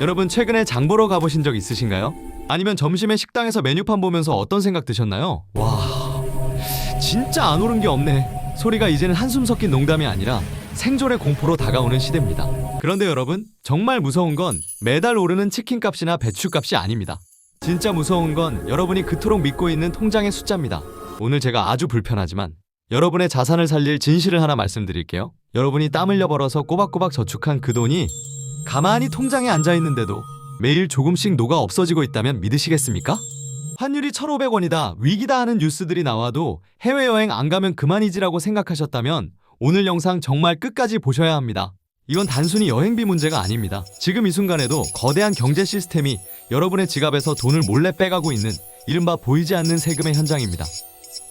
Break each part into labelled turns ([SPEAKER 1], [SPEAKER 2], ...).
[SPEAKER 1] 여러분 최근에 장 보러 가보신 적 있으신가요? 아니면 점심에 식당에서 메뉴판 보면서 어떤 생각 드셨나요? 와, 진짜 안 오른 게 없네. 소리가 이제는 한숨 섞인 농담이 아니라 생존의 공포로 다가오는 시대입니다. 그런데 여러분, 정말 무서운 건 매달 오르는 치킨값이나 배추값이 아닙니다. 진짜 무서운 건 여러분이 그토록 믿고 있는 통장의 숫자입니다. 오늘 제가 아주 불편하지만 여러분의 자산을 살릴 진실을 하나 말씀드릴게요. 여러분이 땀 흘려 벌어서 꼬박꼬박 저축한 그 돈이 가만히 통장에 앉아있는데도 매일 조금씩 녹아 없어지고 있다면 믿으시겠습니까? 환율이 1,500원이다, 위기다 하는 뉴스들이 나와도 해외여행 안 가면 그만이지라고 생각하셨다면 오늘 영상 정말 끝까지 보셔야 합니다. 이건 단순히 여행비 문제가 아닙니다. 지금 이 순간에도 거대한 경제 시스템이 여러분의 지갑에서 돈을 몰래 빼가고 있는 이른바 보이지 않는 세금의 현장입니다.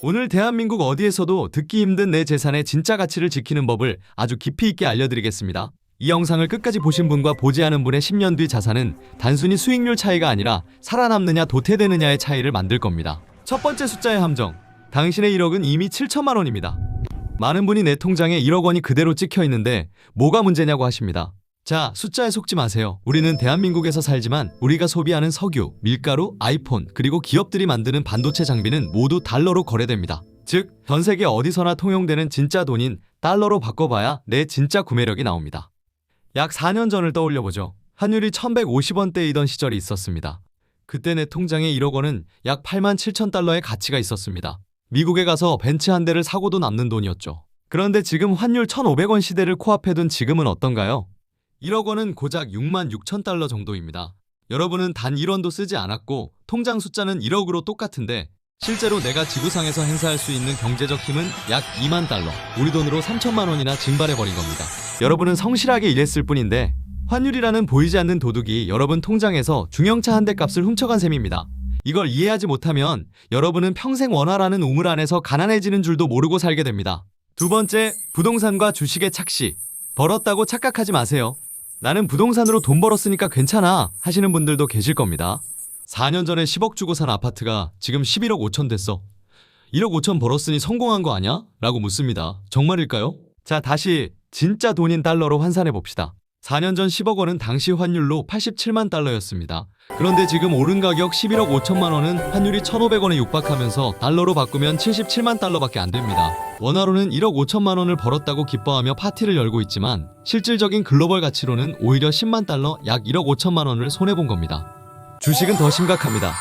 [SPEAKER 1] 오늘 대한민국 어디에서도 듣기 힘든 내 재산의 진짜 가치를 지키는 법을 아주 깊이 있게 알려드리겠습니다. 이 영상을 끝까지 보신 분과 보지 않은 분의 10년 뒤 자산은 단순히 수익률 차이가 아니라 살아남느냐 도태되느냐의 차이를 만들 겁니다. 첫 번째 숫자의 함정. 당신의 1억은 이미 7천만 원입니다. 많은 분이 내 통장에 1억 원이 그대로 찍혀 있는데 뭐가 문제냐고 하십니다. 자, 숫자에 속지 마세요. 우리는 대한민국에서 살지만 우리가 소비하는 석유, 밀가루, 아이폰, 그리고 기업들이 만드는 반도체 장비는 모두 달러로 거래됩니다. 즉, 전 세계 어디서나 통용되는 진짜 돈인 달러로 바꿔봐야 내 진짜 구매력이 나옵니다. 약 4년 전을 떠올려보죠. 환율이 1150원대이던 시절이 있었습니다. 그때 내 통장에 1억 원은 약 87,000달러의 가치가 있었습니다. 미국에 가서 벤츠 한 대를 사고도 남는 돈이었죠. 그런데 지금 환율 1,500원 시대를 코앞에 둔 지금은 어떤가요? 1억 원은 고작 66,000달러 정도입니다. 여러분은 단 1원도 쓰지 않았고 통장 숫자는 1억으로 똑같은데 실제로 내가 지구상에서 행사할 수 있는 경제적 힘은 약 2만 달러, 우리 돈으로 3천만 원이나 증발해버린 겁니다. 여러분은 성실하게 일했을 뿐인데 환율이라는 보이지 않는 도둑이 여러분 통장에서 중형차 한 대 값을 훔쳐간 셈입니다. 이걸 이해하지 못하면 여러분은 평생 원화라는 우물 안에서 가난해지는 줄도 모르고 살게 됩니다. 두 번째, 부동산과 주식의 착시. 벌었다고 착각하지 마세요. 나는 부동산으로 돈 벌었으니까 괜찮아 하시는 분들도 계실 겁니다. 4년 전에 10억 주고 산 아파트가 지금 11억 5천 됐어. 1억 5천 벌었으니 성공한 거 아냐? 라고 묻습니다. 정말일까요? 자, 다시 진짜 돈인 달러로 환산해 봅시다. 4년 전 10억 원은 당시 환율로 87만 달러였습니다. 그런데 지금 오른 가격 11억 5천만 원은 환율이 1,500원에 육박하면서 달러로 바꾸면 77만 달러밖에 안 됩니다. 원화로는 1억 5천만 원을 벌었다고 기뻐하며 파티를 열고 있지만 실질적인 글로벌 가치로는 오히려 10만 달러, 약 1억 5천만 원을 손해본 겁니다. 주식은 더 심각합니다.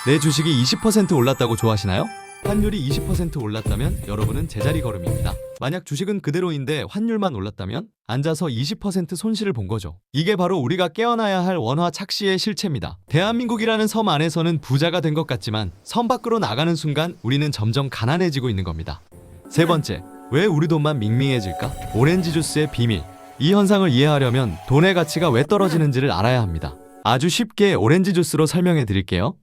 [SPEAKER 1] 내 주식이 20% 올랐다고 좋아하시나요? 환율이 20% 올랐다면 여러분은 제자리 걸음입니다. 만약 주식은 그대로인데 환율만 올랐다면 앉아서 20% 손실을 본 거죠. 이게 바로 우리가 깨어나야 할 원화 착시의 실체입니다. 대한민국이라는 섬 안에서는 부자가 된 것 같지만 섬 밖으로 나가는 순간 우리는 점점 가난해지고 있는 겁니다. 세 번째, 왜 우리 돈만 밍밍해질까? 오렌지 주스의 비밀. 이 현상을 이해하려면 돈의 가치가 왜 떨어지는지를 알아야 합니다. 아주 쉽게 오렌지 주스로 설명해 드릴게요.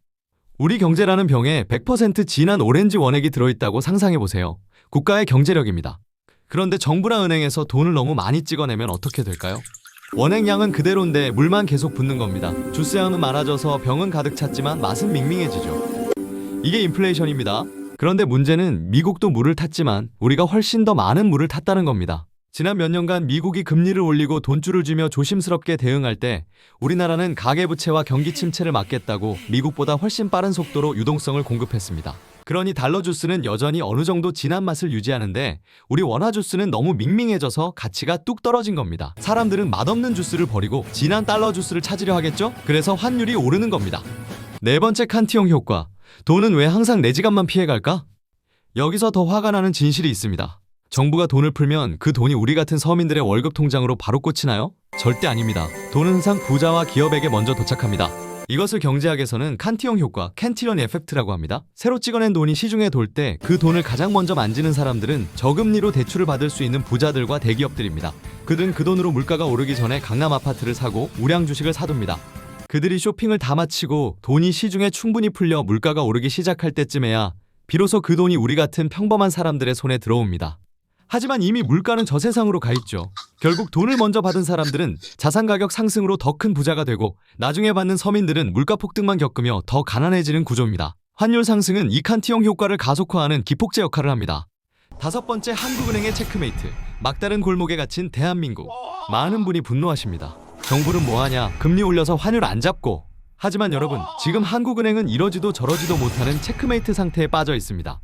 [SPEAKER 1] 우리 경제라는 병에 100% 진한 오렌지 원액이 들어있다고 상상해보세요. 국가의 경제력입니다. 그런데 정부나 은행에서 돈을 너무 많이 찍어내면 어떻게 될까요? 원액량은 그대로인데 물만 계속 붓는 겁니다. 주스 양은 많아져서 병은 가득 찼지만 맛은 밍밍해지죠. 이게 인플레이션입니다. 그런데 문제는 미국도 물을 탔지만 우리가 훨씬 더 많은 물을 탔다는 겁니다. 지난 몇 년간 미국이 금리를 올리고 돈줄을 쥐며 조심스럽게 대응할 때 우리나라는 가계부채와 경기 침체를 막겠다고 미국보다 훨씬 빠른 속도로 유동성을 공급했습니다. 그러니 달러 주스는 여전히 어느 정도 진한 맛을 유지하는데 우리 원화 주스는 너무 밍밍해져서 가치가 뚝 떨어진 겁니다. 사람들은 맛없는 주스를 버리고 진한 달러 주스를 찾으려 하겠죠? 그래서 환율이 오르는 겁니다. 네 번째, 칸티용 효과. 돈은 왜 항상 내 지갑만 피해갈까? 여기서 더 화가 나는 진실이 있습니다. 정부가 돈을 풀면 그 돈이 우리 같은 서민들의 월급 통장으로 바로 꽂히나요? 절대 아닙니다. 돈은 항상 부자와 기업에게 먼저 도착합니다. 이것을 경제학에서는 칸티용 효과, 캔티런 에펙트라고 합니다. 새로 찍어낸 돈이 시중에 돌 때 그 돈을 가장 먼저 만지는 사람들은 저금리로 대출을 받을 수 있는 부자들과 대기업들입니다. 그들은 그 돈으로 물가가 오르기 전에 강남 아파트를 사고 우량 주식을 사둡니다. 그들이 쇼핑을 다 마치고 돈이 시중에 충분히 풀려 물가가 오르기 시작할 때쯤에야 비로소 그 돈이 우리 같은 평범한 사람들의 손에 들어옵니다. 하지만 이미 물가는 저 세상으로 가 있죠. 결국 돈을 먼저 받은 사람들은 자산 가격 상승으로 더 큰 부자가 되고 나중에 받는 서민들은 물가 폭등만 겪으며 더 가난해지는 구조입니다. 환율 상승은 이 칸티용 효과를 가속화하는 기폭제 역할을 합니다. 다섯 번째, 한국은행의 체크메이트. 막다른 골목에 갇힌 대한민국. 많은 분이 분노하십니다. 정부는 뭐하냐? 금리 올려서 환율 안 잡고. 하지만 여러분, 지금 한국은행은 이러지도 저러지도 못하는 체크메이트 상태에 빠져 있습니다.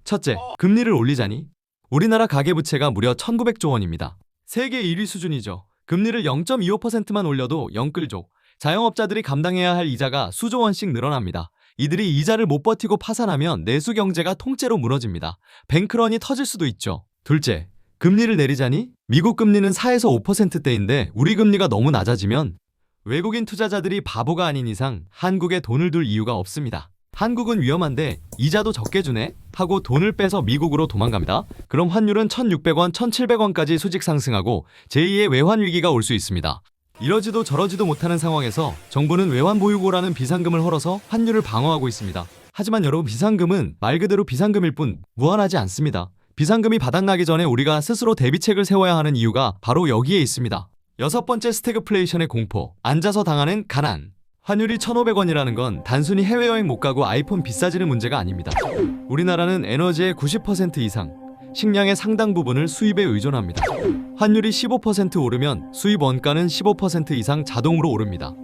[SPEAKER 1] 첫째, 금리를 올리자니? 우리나라 가계부채가 무려 1900조 원입니다. 세계 1위 수준이죠. 금리를 0.25%만 올려도 영끌족, 자영업자들이 감당해야 할 이자가 수조 원씩 늘어납니다. 이들이 이자를 못 버티고 파산하면 내수 경제가 통째로 무너집니다. 뱅크런이 터질 수도 있죠. 둘째, 금리를 내리자니? 미국 금리는 4에서 5%대인데 우리 금리가 너무 낮아지면 외국인 투자자들이 바보가 아닌 이상 한국에 돈을 둘 이유가 없습니다. 한국은 위험한데 이자도 적게 주네? 하고 돈을 빼서 미국으로 도망갑니다. 그럼 환율은 1,600원, 1,700원까지 수직 상승하고 제2의 외환 위기가 올 수 있습니다. 이러지도 저러지도 못하는 상황에서 정부는 외환 보유고라는 비상금을 헐어서 환율을 방어하고 있습니다. 하지만 여러분, 비상금은 말 그대로 비상금일 뿐 무한하지 않습니다. 비상금이 바닥나기 전에 우리가 스스로 대비책을 세워야 하는 이유가 바로 여기에 있습니다. 여섯 번째, 스태그플레이션의 공포, 앉아서 당하는 가난. 환율이 1,500원이라는 건 단순히 해외여행 못 가고 아이폰 비싸지는 문제가 아닙니다. 우리나라는 에너지의 90% 이상, 식량의 상당 부분을 수입에 의존합니다. 환율이 15% 오르면 수입 원가는 15% 이상 자동으로 오릅니다.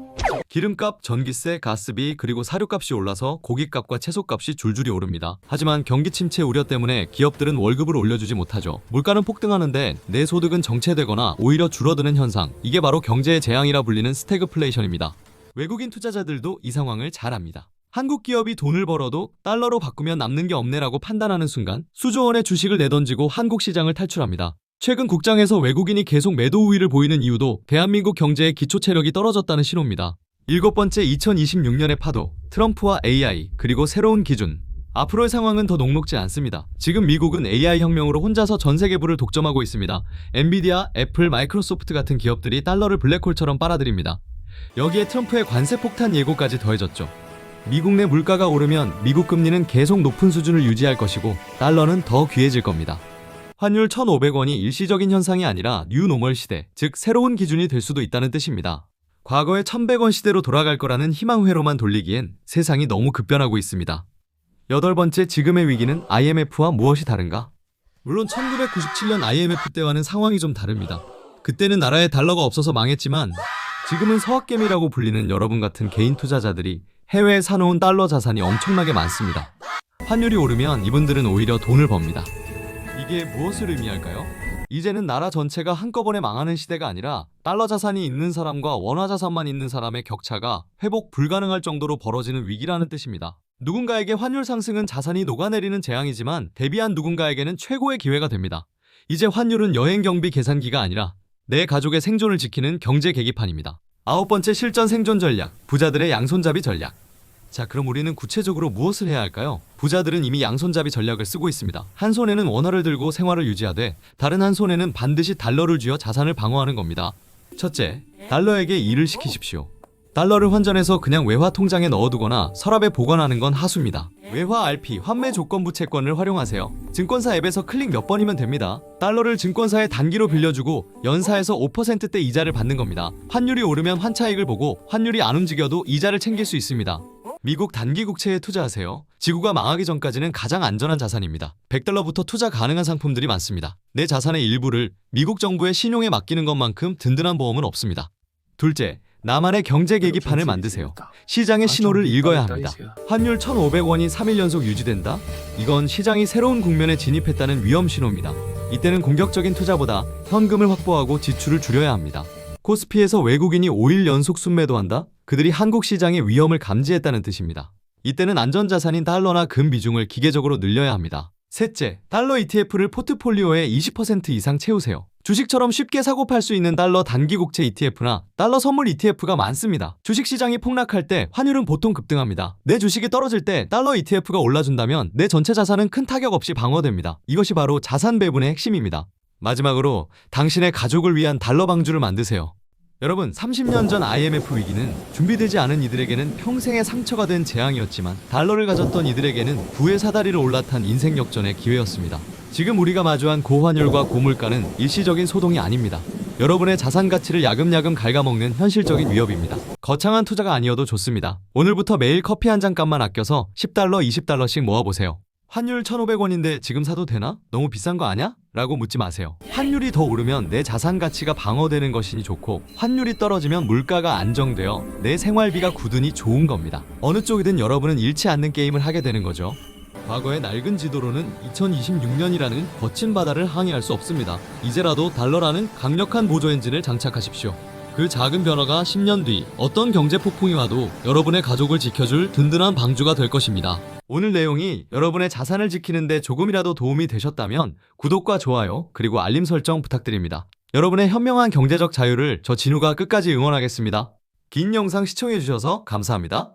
[SPEAKER 1] 기름값, 전기세, 가스비, 그리고 사료값이 올라서 고기값과 채소값이 줄줄이 오릅니다. 하지만 경기 침체 우려 때문에 기업들은 월급을 올려주지 못하죠. 물가는 폭등하는데 내 소득은 정체되거나 오히려 줄어드는 현상, 이게 바로 경제의 재앙이라 불리는 스태그플레이션입니다. 외국인 투자자들도 이 상황을 잘 압니다. 한국 기업이 돈을 벌어도 달러로 바꾸면 남는 게 없네라고 판단하는 순간 수조 원의 주식을 내던지고 한국 시장을 탈출합니다. 최근 국장에서 외국인이 계속 매도 우위를 보이는 이유도 대한민국 경제의 기초 체력이 떨어졌다는 신호입니다. 일곱 번째, 2026년의 파도, 트럼프와 AI, 그리고 새로운 기준. 앞으로의 상황은 더 녹록지 않습니다. 지금 미국은 AI 혁명으로 혼자서 전 세계부를 독점하고 있습니다. 엔비디아, 애플, 마이크로소프트 같은 기업들이 달러를 블랙홀처럼 빨아들입니다. 여기에 트럼프의 관세 폭탄 예고까지 더해졌죠. 미국 내 물가가 오르면 미국 금리는 계속 높은 수준을 유지할 것이고 달러는 더 귀해질 겁니다. 환율 1,500원이 일시적인 현상이 아니라 뉴노멀 시대, 즉 새로운 기준이 될 수도 있다는 뜻입니다. 과거의 1,100원 시대로 돌아갈 거라는 희망회로만 돌리기엔 세상이 너무 급변하고 있습니다. 여덟 번째, 지금의 위기는 IMF와 무엇이 다른가? 물론 1997년 IMF 때와는 상황이 좀 다릅니다. 그때는 나라에 달러가 없어서 망했지만 지금은 서학개미라고 불리는 여러분 같은 개인 투자자들이 해외에 사놓은 달러 자산이 엄청나게 많습니다. 환율이 오르면 이분들은 오히려 돈을 법니다. 이게 무엇을 의미할까요? 이제는 나라 전체가 한꺼번에 망하는 시대가 아니라 달러 자산이 있는 사람과 원화 자산만 있는 사람의 격차가 회복 불가능할 정도로 벌어지는 위기라는 뜻입니다. 누군가에게 환율 상승은 자산이 녹아내리는 재앙이지만 대비한 누군가에게는 최고의 기회가 됩니다. 이제 환율은 여행 경비 계산기가 아니라 내 가족의 생존을 지키는 경제 계기판입니다. 아홉 번째, 실전 생존 전략, 부자들의 양손잡이 전략. 자, 그럼 우리는 구체적으로 무엇을 해야 할까요? 부자들은 이미 양손잡이 전략을 쓰고 있습니다. 한 손에는 원화를 들고 생활을 유지하되 다른 한 손에는 반드시 달러를 쥐어 자산을 방어하는 겁니다. 첫째, 달러에게 일을 시키십시오. 달러를 환전해서 그냥 외화 통장에 넣어두거나 서랍에 보관하는 건 하수입니다. 외화 RP, 환매 조건부 채권을 활용하세요. 증권사 앱에서 클릭 몇 번이면 됩니다. 달러를 증권사에 단기로 빌려주고 연사에서 5%대 이자를 받는 겁니다. 환율이 오르면 환차익을 보고 환율이 안 움직여도 이자를 챙길 수 있습니다. 미국 단기 국채에 투자하세요. 지구가 망하기 전까지는 가장 안전한 자산입니다. 100달러부터 투자 가능한 상품들이 많습니다. 내 자산의 일부를 미국 정부의 신용에 맡기는 것만큼 든든한 보험은 없습니다. 둘째, 나만의 경제 계기판을 만드세요. 시장의 신호를 읽어야 합니다. 환율 1,500원이 3일 연속 유지된다? 이건 시장이 새로운 국면에 진입했다는 위험 신호입니다. 이때는 공격적인 투자보다 현금을 확보하고 지출을 줄여야 합니다. 코스피에서 외국인이 5일 연속 순매도한다? 그들이 한국 시장의 위험을 감지했다는 뜻입니다. 이때는 안전자산인 달러나 금 비중을 기계적으로 늘려야 합니다. 셋째, 달러 ETF를 포트폴리오에 20% 이상 채우세요. 주식처럼 쉽게 사고 팔 수 있는 달러 단기 국채 ETF나 달러 선물 ETF가 많습니다. 주식시장이 폭락할 때 환율은 보통 급등합니다. 내 주식이 떨어질 때 달러 ETF가 올라준다면 내 전체 자산은 큰 타격 없이 방어됩니다. 이것이 바로 자산 배분의 핵심입니다. 마지막으로 당신의 가족을 위한 달러 방주를 만드세요. 여러분, 30년 전 IMF 위기는 준비되지 않은 이들에게는 평생의 상처가 된 재앙이었지만 달러를 가졌던 이들에게는 부의 사다리를 올라탄 인생 역전의 기회였습니다. 지금 우리가 마주한 고환율과 고물가는 일시적인 소동이 아닙니다. 여러분의 자산 가치를 야금야금 갉아먹는 현실적인 위협입니다. 거창한 투자가 아니어도 좋습니다. 오늘부터 매일 커피 한 잔 값만 아껴서 10달러, 20달러씩 모아보세요. 환율 1,500원인데 지금 사도 되나? 너무 비싼 거 아냐? 라고 묻지 마세요. 환율이 더 오르면 내 자산 가치가 방어되는 것이니 좋고, 환율이 떨어지면 물가가 안정되어 내 생활비가 굳으니 좋은 겁니다. 어느 쪽이든 여러분은 잃지 않는 게임을 하게 되는 거죠. 과거의 낡은 지도로는 2026년이라는 거친 바다를 항해할 수 없습니다. 이제라도 달러라는 강력한 보조 엔진을 장착하십시오. 그 작은 변화가 10년 뒤 어떤 경제 폭풍이 와도 여러분의 가족을 지켜줄 든든한 방주가 될 것입니다. 오늘 내용이 여러분의 자산을 지키는데 조금이라도 도움이 되셨다면 구독과 좋아요 그리고 알림 설정 부탁드립니다. 여러분의 현명한 경제적 자유를 저 진우가 끝까지 응원하겠습니다. 긴 영상 시청해주셔서 감사합니다.